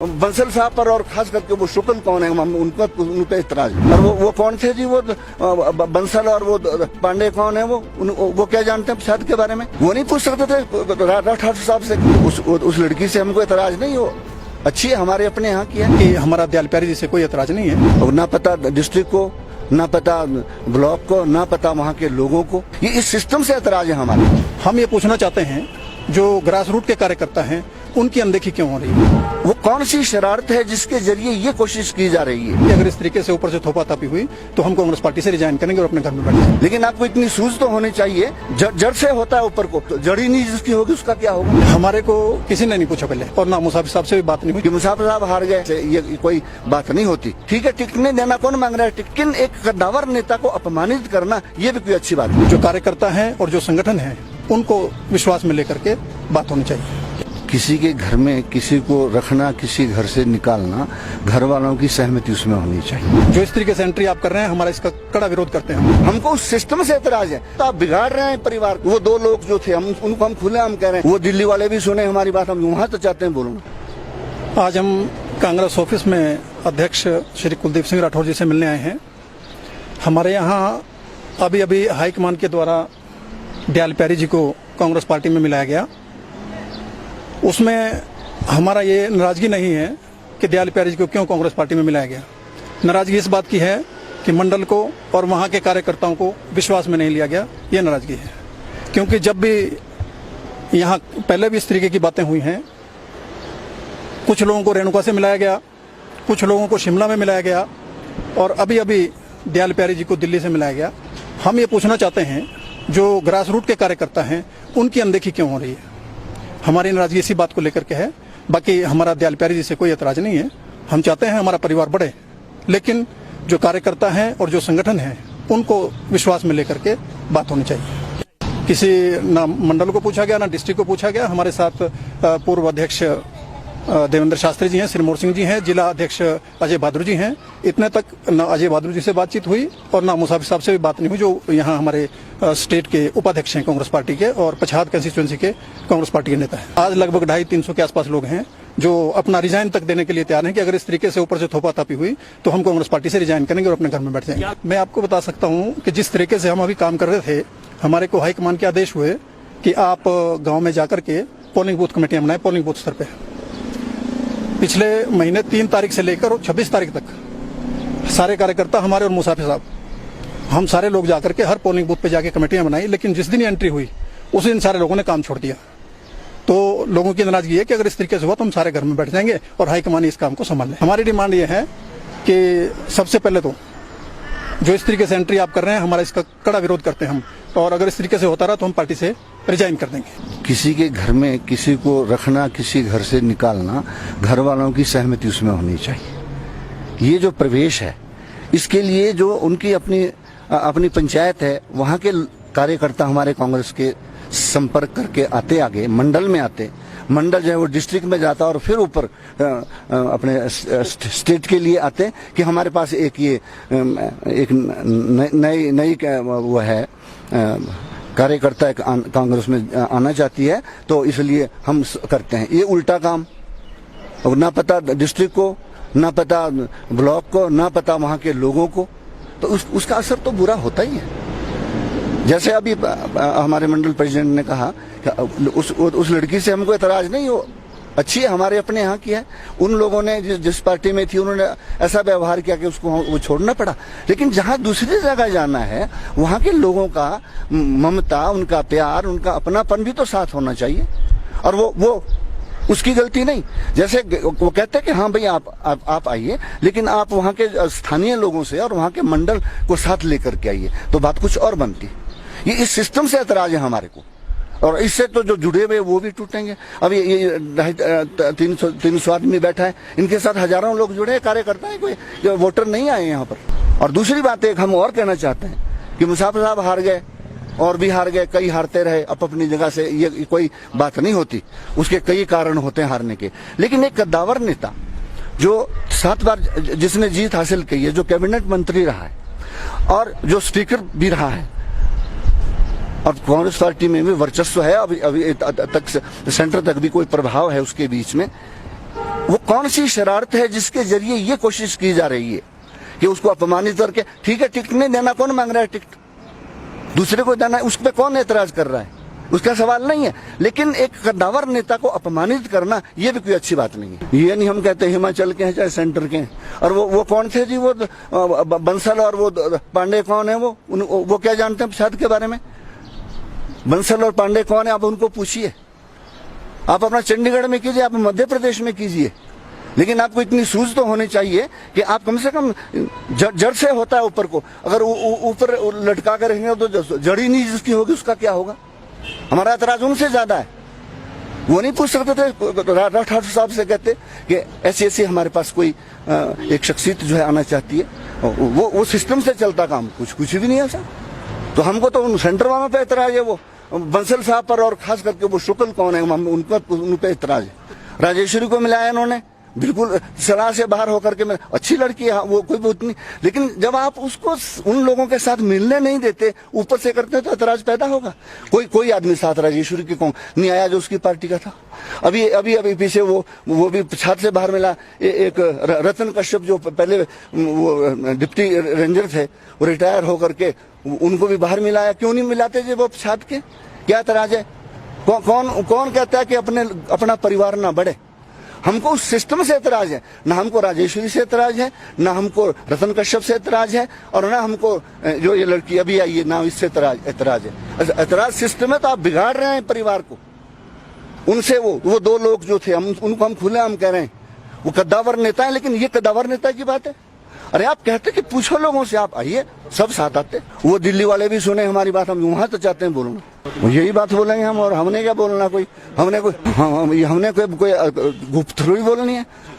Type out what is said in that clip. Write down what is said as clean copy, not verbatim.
बंसल साहब पर और खास करके वो शुक्ल कौन है, हम उन पे इतराज। और वो कौन थे जी, वो बंसल और वो पांडे कौन है, वो क्या जानते हैं प्रसाद के बारे में? वो नहीं पूछ सकते थे राठौर साहब से? उस लड़की से हमको इतराज नहीं, हो अच्छी है, हमारे अपने यहाँ की है। कि हमारा दयाल प्यारी जी से कोई एतराज नहीं है। और ना पता डिस्ट्रिक्ट को, ना पता ब्लॉक को, ना पता वहाँ के लोगों को, ये इस सिस्टम से एतराज है हमारे। हम ये पूछना चाहते हैं, जो ग्रास रूट के कार्यकर्ता हैं उनकी अनदेखी क्यों हो रही है? वो कौन सी शरारत है जिसके जरिए ये कोशिश की जा रही है? कि अगर इस तरीके से ऊपर से थोपाथापी हुई तो हम कांग्रेस पार्टी से रिजाइन करेंगे और अपने घर में बैठ जाएंगे। लेकिन आपको इतनी सूझ तो होनी चाहिए, जड़ से होता है ऊपर को, तो जड़ ही नहीं जिसकी होगी उसका क्या होगा? हमारे को किसी ने नहीं पूछा पहले, और ना मुसाफिर साहब से भी बात नहीं हुई कि मुसाफिर साहब हार गए, ये कोई बात नहीं होती। ठीक है, टिकने देना कौन मांग रहा है? लेकिन एक कद्दावर नेता को अपमानित करना, ये भी कोई अच्छी बात नहीं। जो कार्यकर्ता हैं और जो संगठन है उनको विश्वास में लेकर के बात होनी चाहिए। किसी के घर में किसी को रखना, किसी घर से निकालना, घर वालों की सहमति उसमें होनी चाहिए। जो इस तरीके से एंट्री आप कर रहे हैं, हमारा इसका कड़ा विरोध करते हैं। हमको उस सिस्टम से एतराज है। तो आप बिगाड़ रहे हैं परिवार को। वो दो लोग जो थे, हम उनको हम खुले हम कह रहे हैं, वो दिल्ली वाले भी सुने हमारी बात, हम वहाँ तो चाहते हैं बोलना। आज हम कांग्रेस ऑफिस में अध्यक्ष श्री कुलदीप सिंह राठौर जी से मिलने आए हैं। हमारे यहाँ अभी अभी हाईकमान के द्वारा दयाल प्यारी जी को कांग्रेस पार्टी में मिलाया गया। उसमें हमारा ये नाराजगी नहीं है कि दयाल प्यारी जी को क्यों कांग्रेस पार्टी में मिलाया गया। नाराजगी इस बात की है कि मंडल को और वहाँ के कार्यकर्ताओं को विश्वास में नहीं लिया गया, ये नाराजगी है। क्योंकि जब भी यहाँ पहले भी इस तरीके की बातें हुई हैं, कुछ लोगों को रेणुका से मिलाया गया, कुछ लोगों को शिमला में मिलाया गया, और अभी अभी दयाल प्यारी जी को दिल्ली से मिलाया गया। हम ये पूछना चाहते हैं, जो ग्रास रूट के कार्यकर्ता हैं उनकी अनदेखी क्यों हो रही है? हमारी नाराजगी इसी बात को लेकर के है। बाकी हमारा दयाल प्यारी जी से कोई एतराज नहीं है। हम चाहते हैं हमारा परिवार बढ़े, लेकिन जो कार्यकर्ता हैं और जो संगठन है उनको विश्वास में लेकर के बात होनी चाहिए। किसी ना मंडल को पूछा गया, ना डिस्ट्रिक्ट को पूछा गया। हमारे साथ पूर्व अध्यक्ष देवेंद्र शास्त्री जी हैं, सिरमौर सिंह जी हैं, जिला अध्यक्ष अजय बहादुर जी हैं। इतने तक न अजय बहादुर जी से बातचीत हुई और ना मुसाफिर साहब से भी बात नहीं हुई, जो यहाँ हमारे स्टेट के उपाध्यक्ष हैं कांग्रेस पार्टी के और पछाद कंस्टिट्यूएंसी के कांग्रेस पार्टी के नेता हैं। आज लगभग 250-300 के आसपास लोग हैं जो अपना रिजाइन तक देने के लिए तैयार हैं कि अगर इस तरीके से ऊपर से थोपाथापी हुई तो हम कांग्रेस पार्टी से रिजाइन करेंगे और अपने घर में बैठ जाएंगे। मैं आपको बता सकता हूँ कि जिस तरीके से हम अभी काम कर रहे थे, हमारे को हाईकमान के आदेश हुए कि आप गाँव में जाकर के पोलिंग बूथ कमेटियां बनाए, पोलिंग बूथ स्तर पर। पिछले महीने 3 तारीख से लेकर 26 तारीख तक सारे कार्यकर्ता हमारे और मुसाफिर साहब, हम सारे लोग जाकर के हर पोलिंग बूथ पे जाके कमेटियां बनाई। लेकिन जिस दिन एंट्री हुई उस दिन सारे लोगों ने काम छोड़ दिया। तो लोगों की नाराजगी है कि अगर इस तरीके से हुआ तो हम सारे घर में बैठ जाएंगे और हाईकमान इस काम को संभाल लें। हमारी डिमांड ये है कि सबसे पहले तो जो इस तरीके से एंट्री आप कर रहे हैं, हमारा इसका कड़ा विरोध करते हैं हम, और अगर इस तरीके से होता रहा तो हम पार्टी से रिजाइन कर देंगे। किसी के घर में किसी को रखना, किसी घर से निकालना, घर वालों की सहमति उसमें होनी चाहिए। ये जो प्रवेश है, इसके लिए जो उनकी अपनी पंचायत है, वहाँ के कार्यकर्ता हमारे कांग्रेस के संपर्क करके आते, आगे मंडल में आते, मंडल जो है वो डिस्ट्रिक्ट में जाता और फिर ऊपर अपने स्टेट के लिए आते कि हमारे पास एक नई वो है कार्यकर्ता कांग्रेस में आना चाहती है, तो इसलिए हम करते हैं ये उल्टा काम। और ना पता डिस्ट्रिक्ट को, ना पता ब्लॉक को, ना पता वहाँ के लोगों को, तो उसका असर तो बुरा होता ही है। जैसे अभी हमारे मंडल प्रेसिडेंट ने कहा कि उस लड़की से हमको एतराज नहीं, हो अच्छी है, हमारे अपने यहाँ की है। उन लोगों ने जिस पार्टी में थी उन्होंने ऐसा व्यवहार किया कि उसको वो छोड़ना पड़ा। लेकिन जहाँ दूसरी जगह जाना है, वहाँ के लोगों का ममता, उनका प्यार, उनका अपनापन भी तो साथ होना चाहिए। और वो उसकी गलती नहीं। जैसे वो कहते हैं कि हाँ भाई आप आइए, लेकिन आप वहाँ के स्थानीय लोगों से और वहाँ के मंडल को साथ लेकर के आइए, तो बात कुछ और बनती। ये इस सिस्टम से एतराज है हमारे को, और इससे तो जो जुड़े हुए वो भी टूटेंगे। अब ये 300 आदमी बैठा है, इनके साथ हजारों लोग जुड़े हैं, कार्यकर्ता है, कोई जो वोटर नहीं आए यहाँ पर। और दूसरी बात एक हम और कहना चाहते हैं कि मुसाफिर साहब हार गए और भी हार गए, कई हारते रहे अपनी जगह से, ये कोई बात नहीं होती। उसके कई कारण होते हैं हारने के। लेकिन एक कद्दावर नेता जो 7 बार जिसने जीत हासिल की है, जो कैबिनेट मंत्री रहा है और जो स्पीकर भी रहा है, और कांग्रेस पार्टी में भी वर्चस्व है, अभी तक सेंटर तक भी कोई प्रभाव है उसके बीच में, वो कौन सी शरारत है जिसके जरिए ये कोशिश की जा रही है कि उसको अपमानित करके, ठीक है टिकट नहीं देना, कौन मांग रहा है टिकट, दूसरे को देना है, उस पर कौन एतराज कर रहा है, उसका सवाल नहीं है। लेकिन एक कद्दावर नेता को अपमानित करना ये भी कोई अच्छी बात नहीं है। ये नहीं हम कहते हिमाचल के हैं चाहे सेंटर के हैं। और वो कौन थे जी, वो बंसल और वो पांडे कौन है, वो क्या जानते हैं प्रसाद के बारे में? बंसल और पांडे कौन है, आप उनको पूछिए। आप अपना चंडीगढ़ में कीजिए, आप मध्य प्रदेश में कीजिए, लेकिन आपको इतनी सूझ तो होनी चाहिए कि आप कम से कम जड़ से होता है ऊपर को, अगर ऊपर लटका कर रहेंगे तो जड़ ही नहीं जिसकी होगी उसका क्या होगा। हमारा एतराज उनसे ज्यादा है। वो नहीं पूछ सकते थे, राठौर ठाकुर साहब से कहते कि ऐसे ऐसे हमारे पास कोई एक शख्सियत जो है आना चाहती है, वो सिस्टम से चलता काम, कुछ भी नहीं है सर। तो हमको तो सेंटर वालों पे एतराज है, वो बंसल साहब पर, और खास करके वो शुक्ल कौन है उन पे एतराज है। राजेश्वरी को मिलाया इन्होंने, बिल्कुल सलाह से बाहर होकर के, मैं अच्छी लड़की है वो, कोई बात नहीं, लेकिन जब आप उसको उन लोगों के साथ मिलने नहीं देते, ऊपर से करते तो एतराज पैदा होगा। कोई आदमी साथ राजेश्वरी के कौन नहीं आया जो उसकी पार्टी का था। अभी पीछे वो भी छात्र से बाहर मिला, एक रतन कश्यप जो पहले वो डिप्टी रेंजर थे, वो रिटायर होकर के, उनको भी बाहर मिलाया। क्यों नहीं मिलाते जी वो छात्र के, क्या एतराज है? कौन कहता है कि अपना परिवार ना बढ़े? हमको उस सिस्टम से एतराज है, ना हमको राजेश्वरी से एतराज है, ना हमको रतन कश्यप से एतराज है, और ना हमको जो ये लड़की अभी आई है ना इससे एतराज है। एतराज सिस्टम है, तो आप बिगाड़ रहे हैं परिवार को। उनसे वो दो लोग जो थे, उनको हम खुले हम कह रहे हैं वो कद्दावर नेता है, लेकिन ये कद्दावर नेता की बात है। अरे आप कहते कि पूछो लोगों से, आप आइए, सब साथ आते। वो दिल्ली वाले भी सुने हमारी बात, हम वहां तो चाहते हैं बोलना, यही बात बोलेंगे हम। और हमने क्या बोलना, हमने कोई गुप्त थोड़ी बोलनी है।